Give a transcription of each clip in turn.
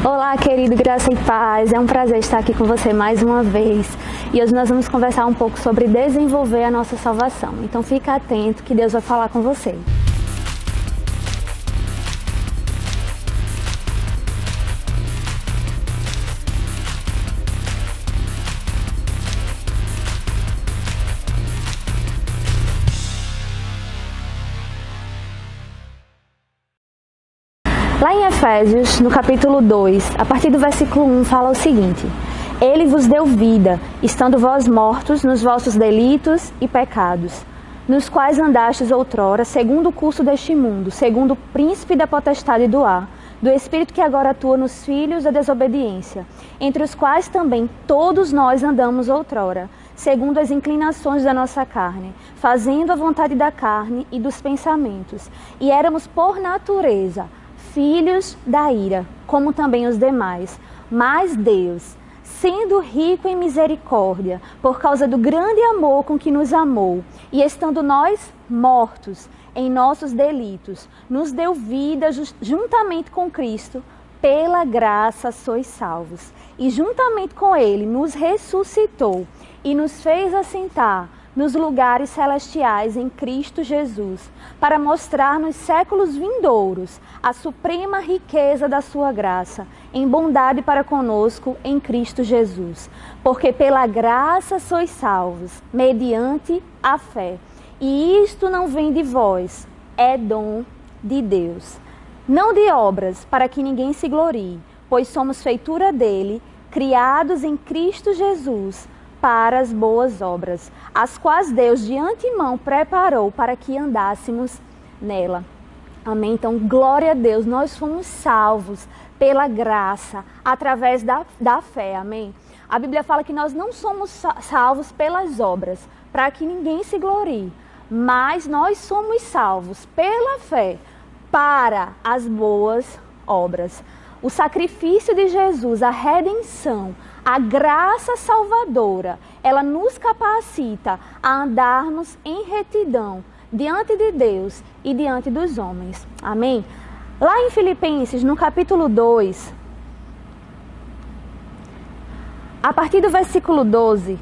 Olá, querido, graça e paz. É um prazer estar aqui com você mais uma vez. E hoje nós vamos conversar um pouco sobre desenvolver a nossa salvação. Então fica atento que Deus vai falar com você. Lá em Efésios, no capítulo 2, a partir do versículo 1, fala o seguinte: Ele vos deu vida, estando vós mortos nos vossos delitos e pecados, nos quais andastes outrora, segundo o curso deste mundo, segundo o príncipe da potestade do ar, do espírito que agora atua nos filhos da desobediência, entre os quais também todos nós andamos outrora, segundo as inclinações da nossa carne, fazendo a vontade da carne e dos pensamentos, e éramos por natureza filhos da ira, como também os demais. Mas Deus, sendo rico em misericórdia, por causa do grande amor com que nos amou, e estando nós mortos em nossos delitos, nos deu vida juntamente com Cristo, pela graça sois salvos. E juntamente com Ele nos ressuscitou e nos fez assentar nos lugares celestiais em Cristo Jesus, para mostrar nos séculos vindouros a suprema riqueza da sua graça, em bondade para conosco em Cristo Jesus. Porque pela graça sois salvos, mediante a fé. E isto não vem de vós, é dom de Deus. Não de obras, para que ninguém se glorie, pois somos feitura dele, criados em Cristo Jesus, para as boas obras, as quais Deus de antemão preparou para que andássemos nela. Amém? Então, glória a Deus, nós fomos salvos pela graça, através da fé. Amém? A Bíblia fala que nós não somos salvos pelas obras, para que ninguém se glorie, mas nós somos salvos pela fé, para as boas obras. O sacrifício de Jesus, a redenção, a graça salvadora, ela nos capacita a andarmos em retidão diante de Deus e diante dos homens. Amém? Lá em Filipenses, no capítulo 2, a partir do versículo 12,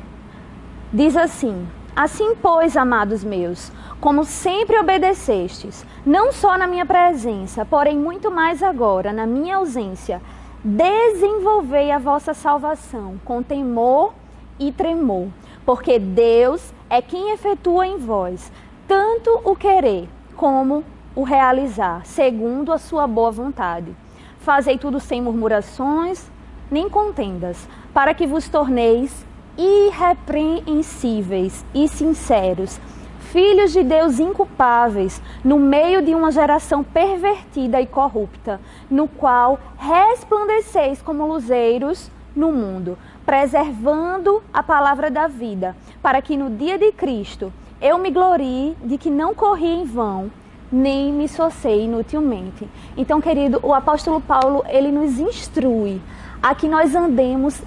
diz assim: Assim, pois, amados meus, como sempre obedecestes, não só na minha presença, porém muito mais agora, na minha ausência, desenvolvei a vossa salvação com temor e tremor, porque Deus é quem efetua em vós tanto o querer como o realizar, segundo a sua boa vontade. Fazei tudo sem murmurações, nem contendas, para que vos torneis irrepreensíveis e sinceros, filhos de Deus inculpáveis, no meio de uma geração pervertida e corrupta, no qual resplandeceis como luzeiros no mundo, preservando a palavra da vida, para que no dia de Cristo eu me glorie de que não corri em vão, nem me esforcei inutilmente. Então, querido, o apóstolo Paulo, ele nos instrui a que nós andemos,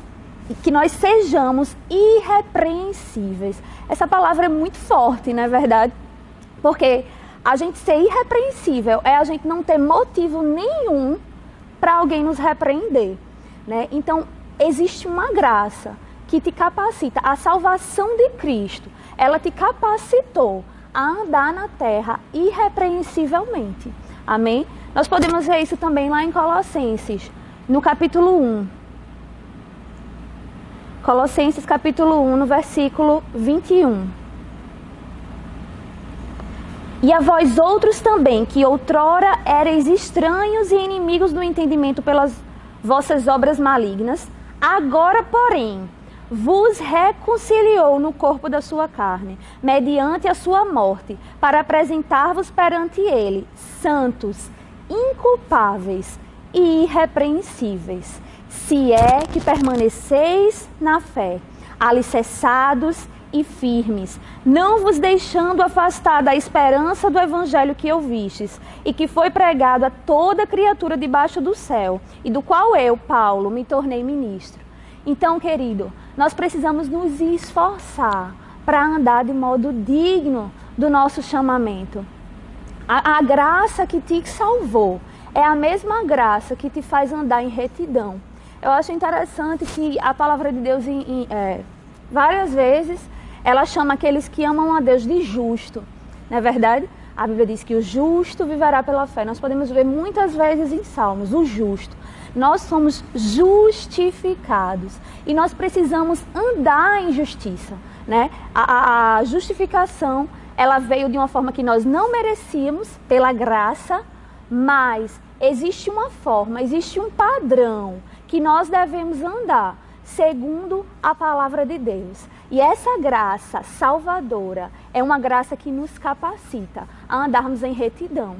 que nós sejamos irrepreensíveis. Essa palavra é muito forte, não é verdade? Porque a gente ser irrepreensível é a gente não ter motivo nenhum para alguém nos repreender, né? Então, existe uma graça que te capacita. A salvação de Cristo, ela te capacitou a andar na terra irrepreensivelmente. Amém? Nós podemos ver isso também lá em Colossenses, no capítulo 1. Colossenses capítulo 1, no versículo 21. E a vós outros também, que outrora erais estranhos e inimigos do entendimento pelas vossas obras malignas, agora, porém, vos reconciliou no corpo da sua carne, mediante a sua morte, para apresentar-vos perante ele, santos, inculpáveis e irrepreensíveis, se é que permaneceis na fé, alicerçados e firmes, não vos deixando afastar da esperança do evangelho que ouvistes, e que foi pregado a toda criatura debaixo do céu, e do qual eu, Paulo, me tornei ministro. Então, querido, nós precisamos nos esforçar para andar de modo digno do nosso chamamento. A graça que te salvou, é a mesma graça que te faz andar em retidão. Eu acho interessante que a palavra de Deus, várias vezes, ela chama aqueles que amam a Deus de justo. Não é verdade? A Bíblia diz que o justo viverá pela fé. Nós podemos ver muitas vezes em Salmos, o justo. Nós somos justificados e nós precisamos andar em justiça, né? A justificação, ela veio de uma forma que nós não merecíamos, pela graça, mas existe uma forma, existe um padrão que nós devemos andar segundo a palavra de Deus. E essa graça salvadora é uma graça que nos capacita a andarmos em retidão.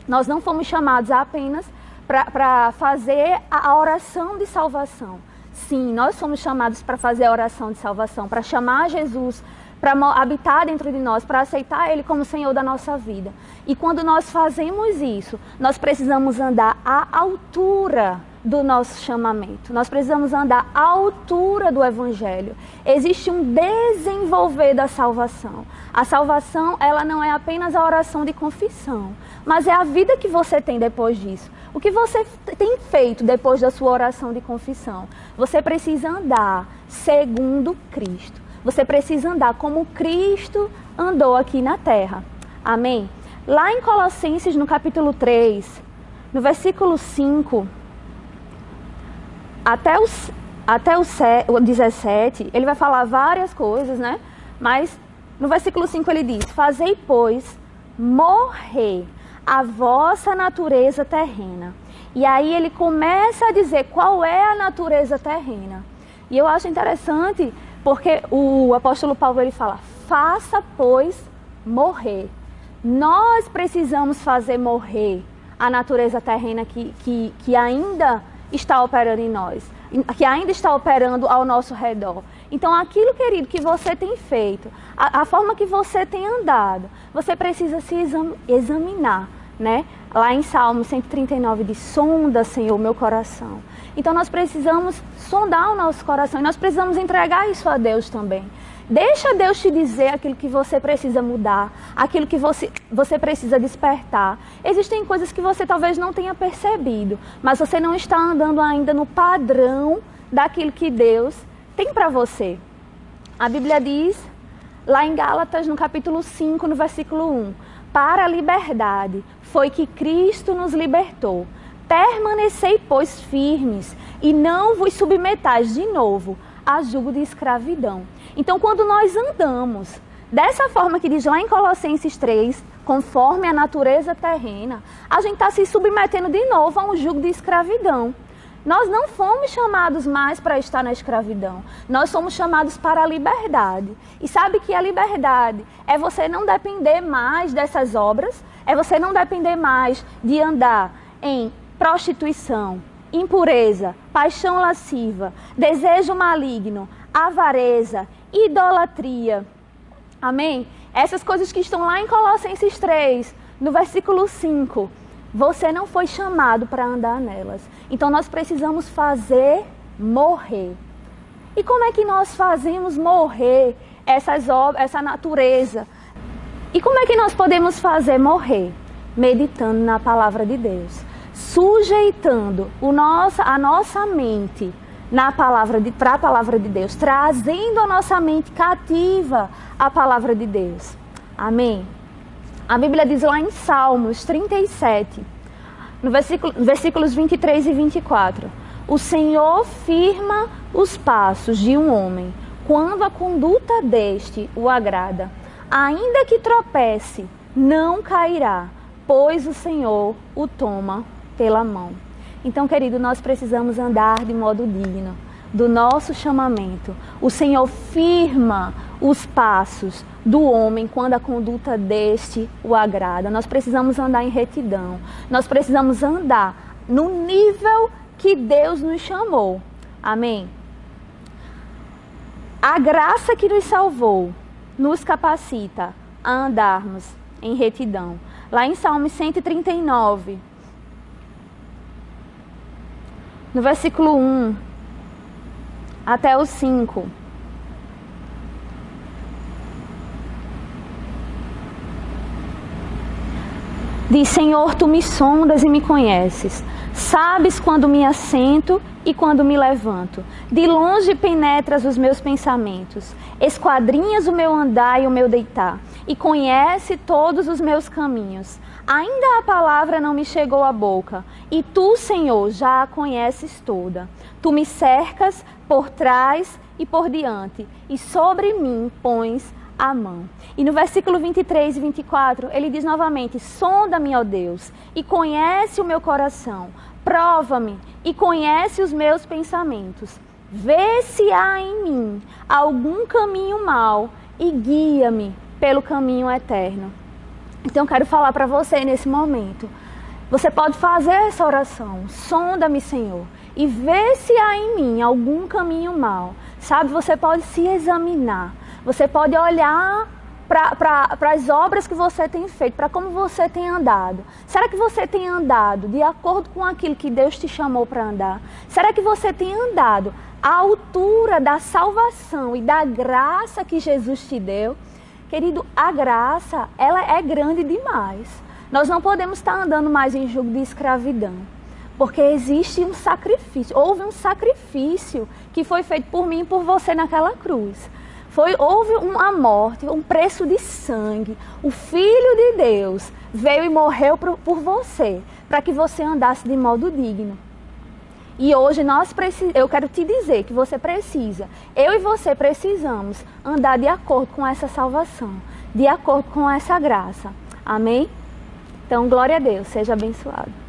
Nós não fomos chamados apenas para fazer a oração de salvação. Sim, nós somos chamados para fazer a oração de salvação, para chamar Jesus, para habitar dentro de nós, para aceitar Ele como Senhor da nossa vida. E quando nós fazemos isso, nós precisamos andar à altura do nosso chamamento. Nós precisamos andar à altura do Evangelho. Existe um desenvolver da salvação. A salvação, ela não é apenas a oração de confissão, mas é a vida que você tem depois disso. O que você tem feito depois da sua oração de confissão? Você precisa andar segundo Cristo. Você precisa andar como Cristo andou aqui na terra. Amém? Lá em Colossenses, no capítulo 3, no versículo 5, até o 17, ele vai falar várias coisas, né? Mas no versículo 5 ele diz: fazei, pois, morrer a vossa natureza terrena. E aí ele começa a dizer qual é a natureza terrena. E eu acho interessante porque o apóstolo Paulo ele fala: faça, pois, morrer. Nós precisamos fazer morrer a natureza terrena que ainda está operando em nós, que ainda está operando ao nosso redor. Então, aquilo, querido, que você tem feito, a forma que você tem andado, você precisa se examinar, né? Lá em Salmo 139 diz: sonda, Senhor, meu coração. Então, nós precisamos sondar o nosso coração e nós precisamos entregar isso a Deus também. Deixa Deus te dizer aquilo que você precisa mudar, aquilo que você precisa despertar. Existem coisas que você talvez não tenha percebido, mas você não está andando ainda no padrão daquilo que Deus tem para você. A Bíblia diz, lá em Gálatas, no capítulo 5, no versículo 1, para a liberdade foi que Cristo nos libertou. Permanecei, pois, firmes e não vos submetais de novo a jugo de escravidão. Então, quando nós andamos dessa forma que diz lá em Colossenses 3, conforme a natureza terrena, a gente está se submetendo de novo a um jugo de escravidão. Nós não fomos chamados mais para estar na escravidão. Nós somos chamados para a liberdade. E sabe que a liberdade é você não depender mais dessas obras, é você não depender mais de andar em prostituição, impureza, paixão lasciva, desejo maligno, avareza, idolatria. Amém? Essas coisas que estão lá em Colossenses 3, no versículo 5, você não foi chamado para andar nelas. Então nós precisamos fazer morrer. E como é que nós fazemos morrer essa natureza? E como é que nós podemos fazer morrer? Meditando na palavra de Deus, sujeitando a nossa mente para a palavra de Deus, trazendo a nossa mente cativa à palavra de Deus. Amém? A Bíblia diz lá em Salmos 37, no versículos 23 e 24, o Senhor firma os passos de um homem, quando a conduta deste o agrada. Ainda que tropece, não cairá, pois o Senhor o toma pela mão. Então, querido, nós precisamos andar de modo digno do nosso chamamento. O Senhor firma os passos do homem quando a conduta deste o agrada. Nós precisamos andar em retidão. Nós precisamos andar no nível que Deus nos chamou. Amém? A graça que nos salvou nos capacita a andarmos em retidão. Lá em Salmo 139, no versículo 1 até o 5. Diz: Senhor, tu me sondas e me conheces. Sabes quando me assento e quando me levanto. De longe penetras os meus pensamentos. Esquadrinhas o meu andar e o meu deitar. E conhece todos os meus caminhos. Ainda a palavra não me chegou à boca. E tu, Senhor, já a conheces toda. Tu me cercas por trás e por diante. E sobre mim pões a mão. E no versículo 23 e 24, ele diz novamente: sonda-me, ó Deus, e conhece o meu coração. Prova-me e conhece os meus pensamentos. Vê se há em mim algum caminho mau e guia-me pelo caminho eterno. Então eu quero falar para você nesse momento. Você pode fazer essa oração: sonda-me, Senhor, e vê se há em mim algum caminho mau. Sabe, você pode se examinar. Você pode olhar para as obras que você tem feito, para como você tem andado. Será que você tem andado de acordo com aquilo que Deus te chamou para andar? Será que você tem andado à altura da salvação e da graça que Jesus te deu? Querido, a graça, ela é grande demais. Nós não podemos estar andando mais em jugo de escravidão, porque existe um sacrifício. Houve um sacrifício que foi feito por mim e por você naquela cruz. Houve uma morte, um preço de sangue. O Filho de Deus veio e morreu por você, para que você andasse de modo digno. E hoje eu quero te dizer que você precisa, eu e você precisamos andar de acordo com essa salvação, de acordo com essa graça. Amém? Então, glória a Deus, seja abençoado.